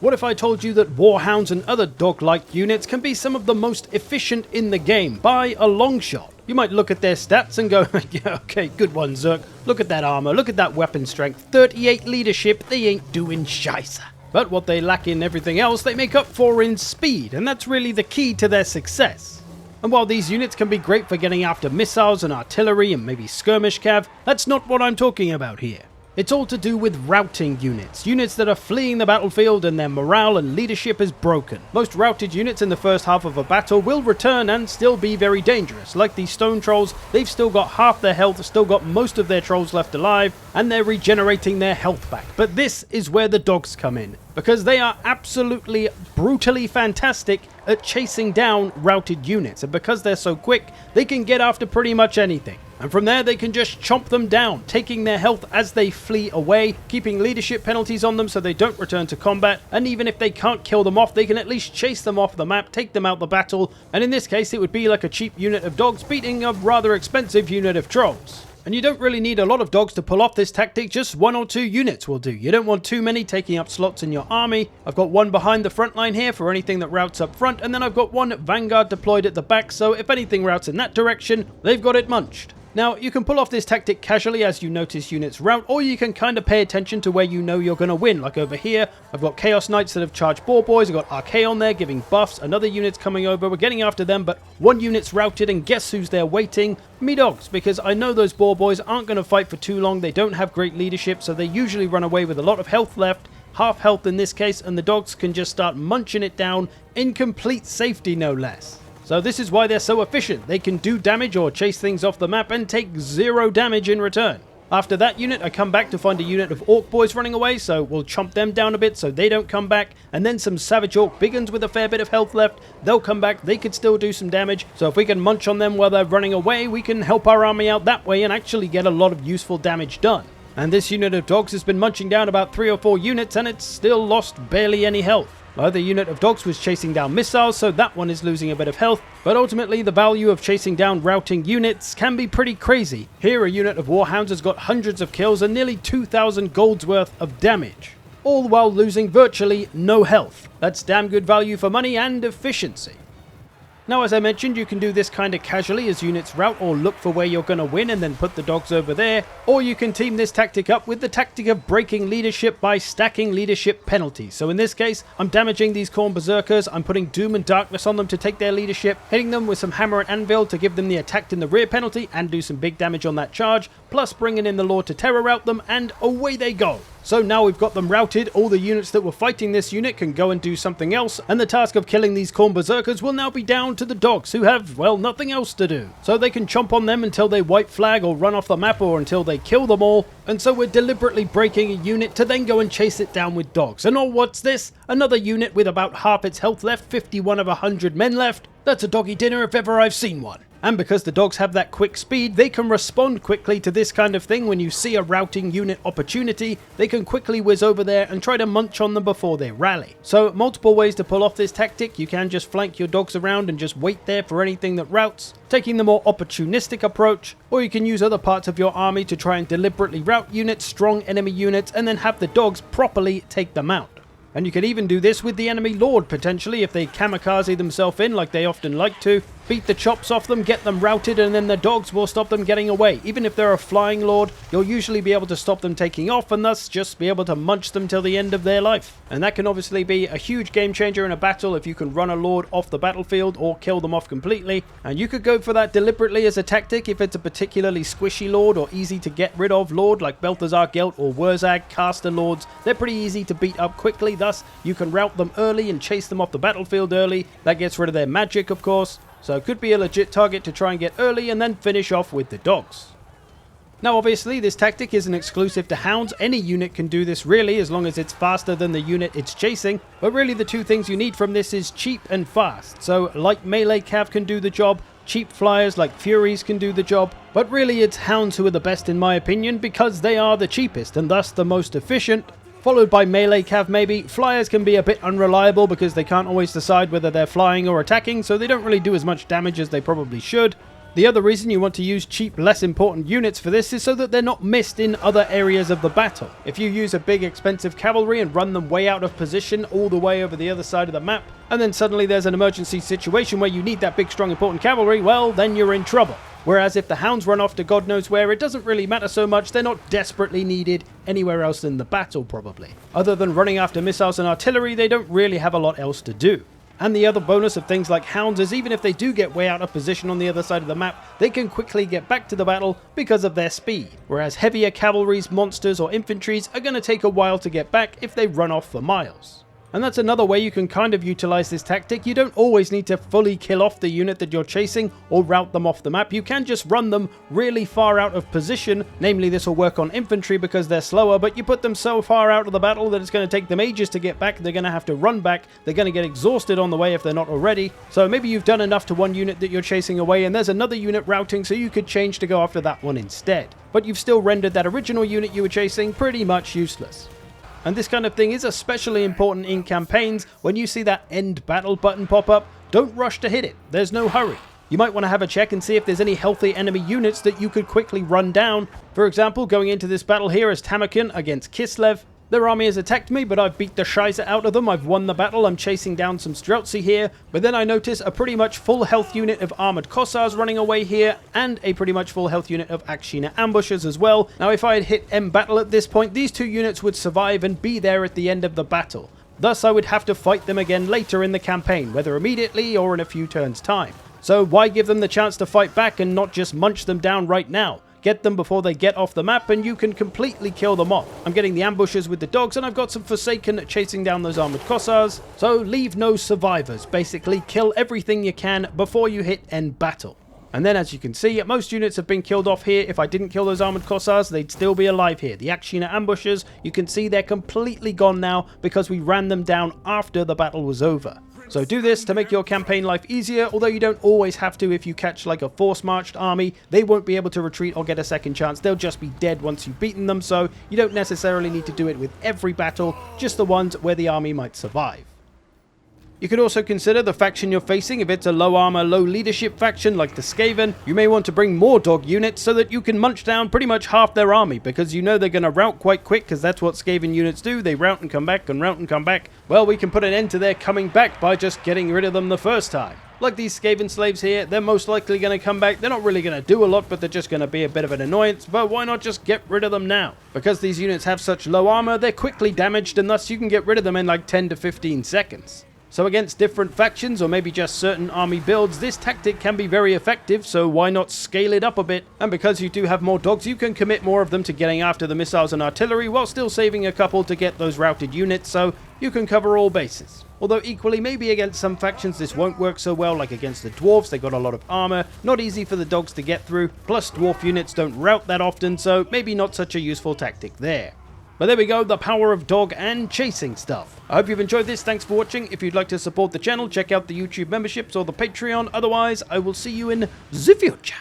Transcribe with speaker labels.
Speaker 1: What if I told you that Warhounds and other dog-like units can be some of the most efficient in the game, by a long shot? You might look at their stats and go, yeah, okay, good one, Zerk. Look at that armor, look at that weapon strength, 38 leadership, they ain't doing scheisse. But what they lack in everything else, they make up for in speed, and that's really the key to their success. And while these units can be great for getting after missiles and artillery and maybe skirmish cav, that's not what I'm talking about here. It's all to do with routing units, units that are fleeing the battlefield and their morale and leadership is broken. Most routed units in the first half of a battle will return and still be very dangerous. Like these stone trolls, they've still got half their health, still got most of their trolls left alive, and they're regenerating their health back. But this is where the dogs come in, because they are absolutely brutally fantastic at chasing down routed units, and because they're so quick, they can get after pretty much anything. And from there, they can just chomp them down, taking their health as they flee away, keeping leadership penalties on them so they don't return to combat, and even if they can't kill them off, they can at least chase them off the map, take them out the battle, and in this case, it would be like a cheap unit of dogs beating a rather expensive unit of trolls. And you don't really need a lot of dogs to pull off this tactic, just 1 or 2 units will do. You don't want too many taking up slots in your army. I've got one behind the front line here for anything that routes up front, and then I've got one vanguard deployed at the back, so if anything routes in that direction, they've got it munched. Now, you can pull off this tactic casually as you notice units route, or you can kind of pay attention to where you know you're going to win. Like over here, I've got Chaos Knights that have charged Boar Boys, I've got Archaon there giving buffs, another unit's coming over, we're getting after them, but one unit's routed, and guess who's there waiting? Me dogs, because I know those Boar Boys aren't going to fight for too long, they don't have great leadership, so they usually run away with a lot of health left, half health in this case, and the dogs can just start munching it down in complete safety, no less. So this is why they're so efficient. They can do damage or chase things off the map and take 0 damage in return. After that unit, I come back to find a unit of Orc Boys running away, so we'll chomp them down a bit so they don't come back, and then some Savage Orc Biggins with a fair bit of health left. They'll come back, they could still do some damage, so if we can munch on them while they're running away, we can help our army out that way and actually get a lot of useful damage done. And this unit of dogs has been munching down about 3 or 4 units, and it's still lost barely any health. The other unit of dogs was chasing down missiles, so that one is losing a bit of health, but ultimately the value of chasing down routing units can be pretty crazy. Here a unit of Warhounds has got hundreds of kills and nearly 2,000 gold's worth of damage, all while losing virtually no health. That's damn good value for money and efficiency. Now, as I mentioned, you can do this kind of casually as units route or look for where you're going to win and then put the dogs over there, or you can team this tactic up with the tactic of breaking leadership by stacking leadership penalties. So in this case, I'm damaging these Khorne Berserkers, I'm putting Doom and Darkness on them to take their leadership, hitting them with some Hammer and Anvil to give them the attacked in the rear penalty and do some big damage on that charge, plus bringing in the Lord to terror route them, and away they go. So now we've got them routed, all the units that were fighting this unit can go and do something else, and the task of killing these Khorne Berserkers will now be down to the dogs, who have, well, nothing else to do. So they can chomp on them until they white flag or run off the map or until they kill them all, and so we're deliberately breaking a unit to then go and chase it down with dogs. And oh, what's this? Another unit with about half its health left, 51 of 100 men left. That's a doggy dinner if ever I've seen one. And because the dogs have that quick speed, they can respond quickly to this kind of thing. When you see a routing unit opportunity, they can quickly whiz over there and try to munch on them before they rally. So multiple ways to pull off this tactic. You can just flank your dogs around and just wait there for anything that routes, taking the more opportunistic approach, or you can use other parts of your army to try and deliberately route units, strong enemy units, and then have the dogs properly take them out. And you could even do this with the enemy lord, potentially, if they kamikaze themselves in like they often like to. Beat the chops off them, get them routed, and then the dogs will stop them getting away. Even if they're a flying lord, you'll usually be able to stop them taking off and thus just be able to munch them till the end of their life. And that can obviously be a huge game changer in a battle if you can run a lord off the battlefield or kill them off completely. And you could go for that deliberately as a tactic if it's a particularly squishy lord or easy to get rid of lord like Balthazar Gelt or Wurzag caster lords. They're pretty easy to beat up quickly, thus you can route them early and chase them off the battlefield early. That gets rid of their magic, of course. So it could be a legit target to try and get early and then finish off with the dogs. Now obviously this tactic isn't exclusive to Hounds, any unit can do this really as long as it's faster than the unit it's chasing, but really the two things you need from this is cheap and fast. So like melee cav can do the job, cheap flyers like Furies can do the job, but really it's Hounds who are the best in my opinion because they are the cheapest and thus the most efficient. Followed by melee cav maybe. Flyers can be a bit unreliable because they can't always decide whether they're flying or attacking, so they don't really do as much damage as they probably should. The other reason you want to use cheap, less important units for this is so that they're not missed in other areas of the battle. If you use a big expensive cavalry and run them way out of position all the way over the other side of the map, and then suddenly there's an emergency situation where you need that big, strong, important cavalry, well, then you're in trouble. Whereas if the hounds run off to God knows where, it doesn't really matter so much. They're not desperately needed anywhere else in the battle, probably. Other than running after missiles and artillery, they don't really have a lot else to do. And the other bonus of things like hounds is even if they do get way out of position on the other side of the map, they can quickly get back to the battle because of their speed. Whereas heavier cavalries, monsters or infantries are going to take a while to get back if they run off for miles. And that's another way you can kind of utilize this tactic. You don't always need to fully kill off the unit that you're chasing or rout them off the map. You can just run them really far out of position. Namely, this will work on infantry because they're slower, but you put them so far out of the battle that it's going to take them ages to get back. They're going to have to run back. They're going to get exhausted on the way if they're not already. So maybe you've done enough to one unit that you're chasing away and there's another unit routing, so you could change to go after that one instead. But you've still rendered that original unit you were chasing pretty much useless. And this kind of thing is especially important in campaigns. When you see that end battle button pop up, don't rush to hit it. There's no hurry. You might want to have a check and see if there's any healthy enemy units that you could quickly run down. For example, going into this battle here as Tamerkin against Kislev. Their army has attacked me, but I've beat the Scheiße out of them. I've won the battle. I'm chasing down some Streltsy here. But then I notice a pretty much full health unit of armored Kossars running away here, and a pretty much full health unit of Akshina ambushers as well. Now, if I had hit M battle at this point, these two units would survive and be there at the end of the battle. Thus, I would have to fight them again later in the campaign, whether immediately or in a few turns' time. So why give them the chance to fight back and not just munch them down right now? Get them before they get off the map and you can completely kill them off. I'm getting the ambushers with the dogs and I've got some Forsaken chasing down those armored Kossars. So leave no survivors. Basically kill everything you can before you hit end battle. And then as you can see, most units have been killed off here. If I didn't kill those armored Kossars, they'd still be alive here. The Akshina ambushers, you can see they're completely gone now because we ran them down after the battle was over. So do this to make your campaign life easier, although you don't always have to. If you catch like a force-marched army, they won't be able to retreat or get a second chance. They'll just be dead once you've beaten them, so you don't necessarily need to do it with every battle, just the ones where the army might survive. You could also consider the faction you're facing. If it's a low armor, low leadership faction like the Skaven, you may want to bring more dog units so that you can munch down pretty much half their army, because you know they're going to rout quite quick, because that's what Skaven units do. They rout and come back and rout and come back. Well, we can put an end to their coming back by just getting rid of them the first time. Like these Skaven slaves here, they're most likely going to come back. They're not really going to do a lot, but they're just going to be a bit of an annoyance. But why not just get rid of them now? Because these units have such low armor, they're quickly damaged, and thus you can get rid of them in like 10 to 15 seconds. So against different factions, or maybe just certain army builds, this tactic can be very effective, so why not scale it up a bit? And because you do have more dogs, you can commit more of them to getting after the missiles and artillery, while still saving a couple to get those routed units, so you can cover all bases. Although equally, maybe against some factions this won't work so well, like against the dwarves. They got a lot of armor, not easy for the dogs to get through, plus dwarf units don't rout that often, so maybe not such a useful tactic there. But there we go, the power of dog and chasing stuff. I hope you've enjoyed this. Thanks for watching. If you'd like to support the channel, check out the YouTube memberships or the Patreon. Otherwise, I will see you in the future.